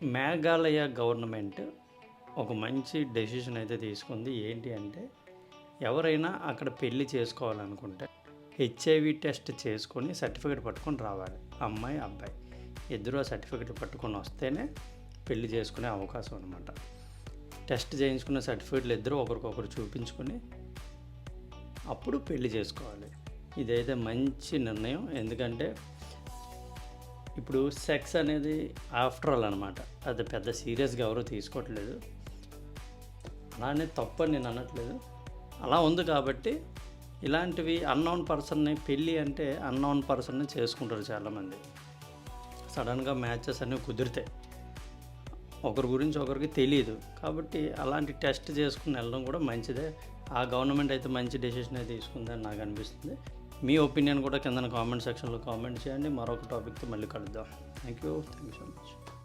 Meghalaya government ఒక మంచి decision అయితే తీసుకుంది. ఏంటి అంటే, ఎవరైనా అక్కడ పెళ్లి చేసుకోవాలనుకుంటే హెచ్ఐవి టెస్ట్ చేసుకొని సర్టిఫికేట్ పట్టుకొని రావాలి. అమ్మాయి అబ్బాయి ఇద్దరు ఆ సర్టిఫికేట్ పట్టుకొని వస్తేనే పెళ్లి చేసుకునే అవకాశం అనమాట. టెస్ట్ చేయించుకున్న సర్టిఫికేట్లు ఇద్దరు ఒకరికొకరు చూపించుకొని అప్పుడు పెళ్లి చేసుకోవాలి. ఇదైతే మంచి నిర్ణయం. ఎందుకంటే ఇప్పుడు సెక్స్ అనేది ఆఫ్టర్ ఆల్ అనమాట. అది పెద్ద సీరియస్గా ఎవరూ తీసుకోవట్లేదు. అలానే తప్పు అని నేను అనట్లేదు. అలా ఉంది కాబట్టి ఇలాంటివి అన్నోన్ పర్సన్ని, పెళ్ళి అంటే అన్నోన్ పర్సన్ని చేసుకుంటారు చాలామంది. సడన్గా మ్యాచెస్ అనేవి కుదిరితాయి, ఒకరి గురించి ఒకరికి తెలియదు. కాబట్టి అలాంటి టెస్ట్ చేసుకుని వెళ్ళడం కూడా మంచిదే. ఆ గవర్నమెంట్ అయితే మంచి డెసిషన్ అయితే తీసుకుందని నాకు అనిపిస్తుంది. మీ ఒపీనియన్ కూడా కింద కామెంట్ సెక్షన్లో కామెంట్ చేయండి. మరొక టాపిక్తో మళ్ళీ కలుద్దాం. Thank you so much.